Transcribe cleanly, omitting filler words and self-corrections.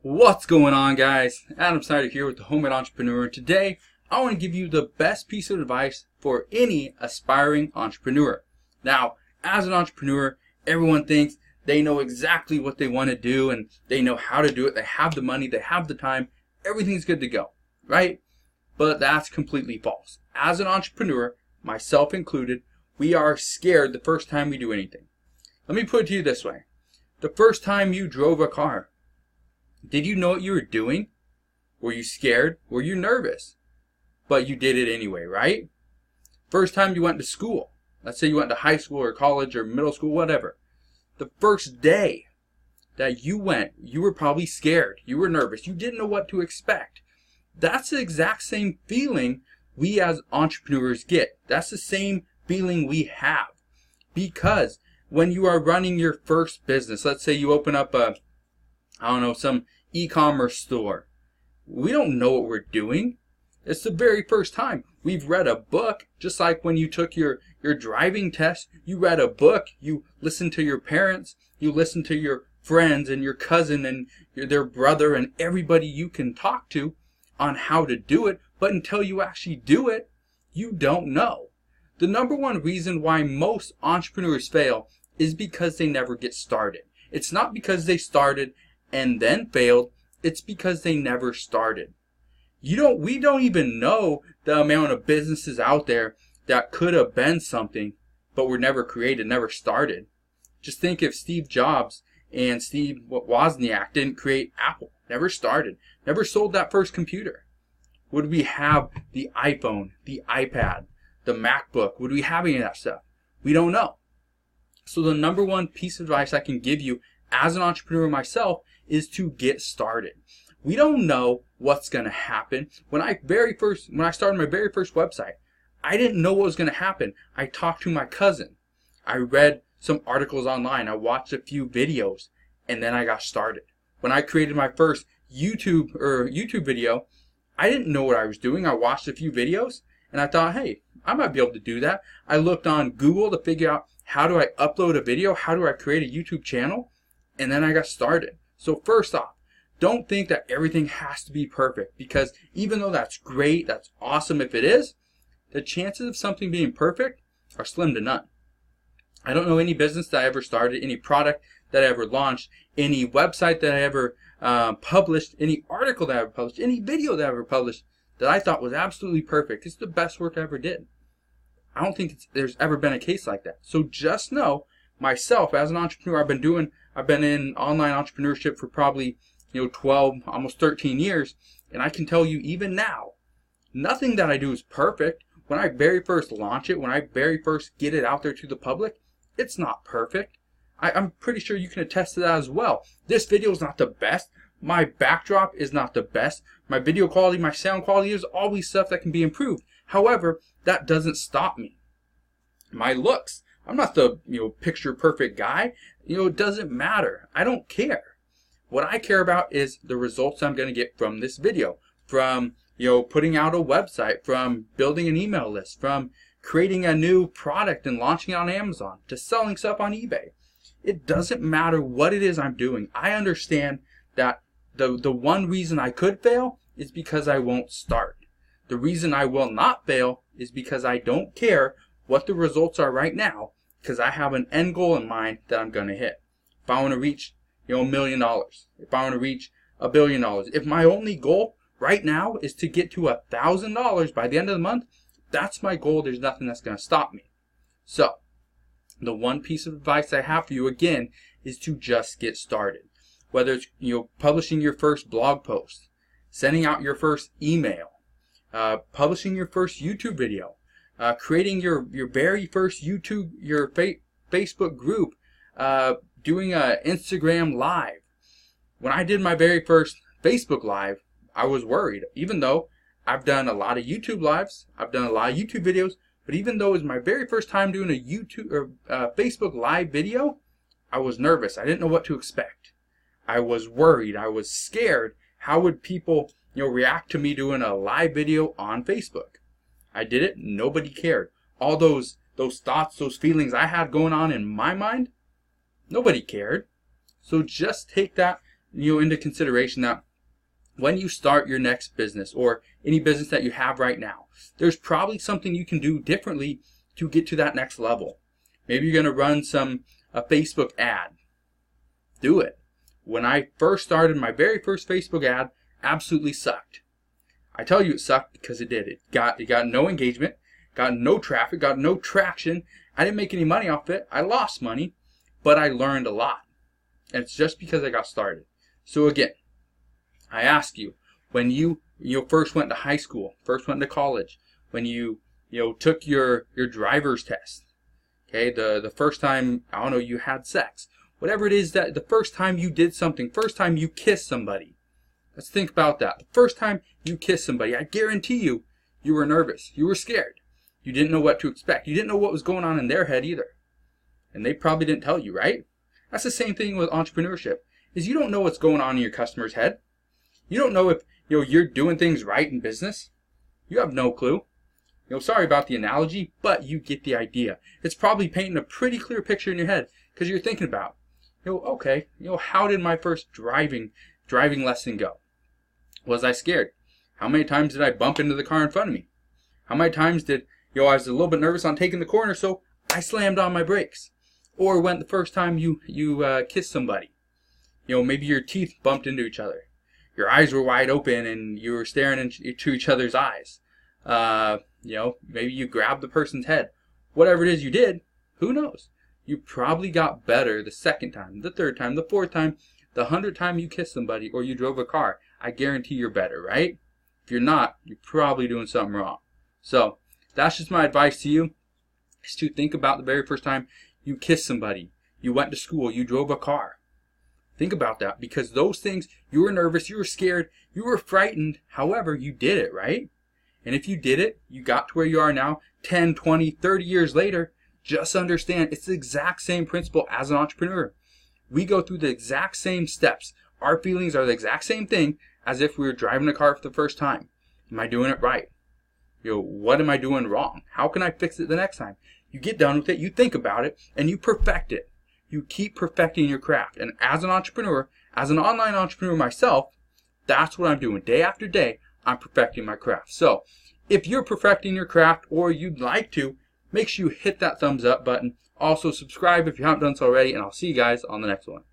What's going on, guys? Adam Snyder here with the Homemade Entrepreneur. Today, I want to give you the best piece of advice for any aspiring entrepreneur. Now, as an entrepreneur, everyone thinks they know exactly what they want to do and they know how to do it. They have the money, they have the time, everything's good to go, right? But that's completely false. As an entrepreneur, myself included, we are scared the first time we do anything. Let me put it to you this way. The first time you drove a car, did you know what you were doing? Were you scared? Were you nervous? But you did it anyway, right? First time you went to school. Let's say you went to high school or college or middle school, whatever. The first day that you went, you were probably scared. You were nervous. You didn't know what to expect. That's the exact same feeling we as entrepreneurs get. That's the same feeling we have. Because when you are running your first business, let's say you open up some e-commerce store. We don't know what we're doing. It's the very first time. We've read a book, just like when you took your driving test. You read a book, you listened to your parents, you listened to your friends and your cousin and their brother and everybody you can talk to on how to do it. But until you actually do it, you don't know. The number one reason why most entrepreneurs fail is because they never get started. It's not because they started and then failed, it's because they never started. We don't even know the amount of businesses out there that could have been something, but were never created, never started. Just think if Steve Jobs and Steve Wozniak didn't create Apple, never started, never sold that first computer. Would we have the iPhone, the iPad, the MacBook? Would we have any of that stuff? We don't know. So the number one piece of advice I can give you as an entrepreneur myself is to get started. We don't know what's going to happen. When I started my very first website, I didn't know what was going to happen. I talked to my cousin. I read some articles online. I watched a few videos, and then I got started. When I created my first YouTube video, I didn't know what I was doing. I watched a few videos, and I thought, hey, I might be able to do that. I looked on Google to figure out how do I upload a video, how do I create a YouTube channel, and then I got started. So first off, don't think that everything has to be perfect, because even though that's great, that's awesome if it is, the chances of something being perfect are slim to none. I don't know any business that I ever started, any product that I ever launched, any website that I ever published, any article that I ever published, any video that I ever published that I thought was absolutely perfect. It's the best work I ever did. I don't think there's ever been a case like that. So just know, myself as an entrepreneur, I've been in online entrepreneurship for probably 12, almost 13 years, and I can tell you even now, nothing that I do is perfect. When I very first launch it, when I very first get it out there to the public, it's not perfect. I'm pretty sure you can attest to that as well. This video is not the best. My backdrop is not the best. My video quality, my sound quality, is always stuff that can be improved. However, that doesn't stop me. My looks, I'm not the picture perfect guy. It doesn't matter. I don't care. What I care about is the results I'm going to get from this video, from putting out a website, from building an email list, from creating a new product and launching it on Amazon, to selling stuff on eBay. It doesn't matter what it is I'm doing. I understand that the one reason I could fail is because I won't start. The reason I will not fail is because I don't care what the results are right now, because I have an end goal in mind that I'm going to hit. If I want to reach $1 million, if I want to reach $1 billion, if my only goal right now is to get to $1,000 by the end of the month, that's my goal. There's nothing that's going to stop me. So the one piece of advice I have for you again is to just get started. Whether it's publishing your first blog post, sending out your first email, publishing your first YouTube video, creating your very first Facebook group, doing an Instagram live. When I did my very first Facebook live, I was worried. Even though I've done a lot of YouTube lives, I've done a lot of YouTube videos, but even though it was my very first time doing a Facebook live video, I was nervous. I didn't know what to expect. I was worried. I was scared. How would people react to me doing a live video on Facebook? I did it. Nobody cared. All those thoughts, those feelings I had going on in my mind, nobody cared. So just take that into consideration that when you start your next business or any business that you have right now, there's probably something you can do differently to get to that next level. Maybe you're going to run a Facebook ad. Do it. When I first started, my very first Facebook ad absolutely sucked. I tell you it sucked because it did. It got no engagement, got no traffic, got no traction. I didn't make any money off it. I lost money, but I learned a lot. And it's just because I got started. So again, I ask you, when you first went to high school, first went to college, when you took your driver's test, okay, the first time, I don't know, you had sex, whatever it is, that the first time you did something, first time you kissed somebody. Let's think about that. The first time you kissed somebody, I guarantee you were nervous. You were scared. You didn't know what to expect. You didn't know what was going on in their head either. And they probably didn't tell you, right? That's the same thing with entrepreneurship, is you don't know what's going on in your customer's head. You don't know if you're doing things right in business. You have no clue. Sorry about the analogy, but you get the idea. It's probably painting a pretty clear picture in your head because you're thinking about, okay, how did my first driving lesson go? Was I scared? How many times did I bump into the car in front of me? How many times did, I was a little bit nervous on taking the corner, so I slammed on my brakes? Or when the first time you kissed somebody, maybe your teeth bumped into each other. Your eyes were wide open and you were staring into each other's eyes. Maybe you grabbed the person's head. Whatever it is you did, who knows? You probably got better the second time, the third time, the fourth time, the 100th time you kissed somebody or you drove a car. I guarantee you're better, right? If you're not, you're probably doing something wrong. So that's just my advice to you, is to think about the very first time you kissed somebody, you went to school, you drove a car. Think about that, because those things, you were nervous, you were scared, you were frightened. However, you did it, right? And if you did it, you got to where you are now, 10, 20, 30 years later. Just understand, it's the exact same principle as an entrepreneur. We go through the exact same steps. Our feelings are the exact same thing as if we were driving a car for the first time. Am I doing it right? What am I doing wrong? How can I fix it the next time? You get done with it, you think about it, and you perfect it. You keep perfecting your craft. And as an entrepreneur, as an online entrepreneur myself, that's what I'm doing. Day after day, I'm perfecting my craft. So if you're perfecting your craft or you'd like to, make sure you hit that thumbs up button. Also subscribe if you haven't done so already, and I'll see you guys on the next one.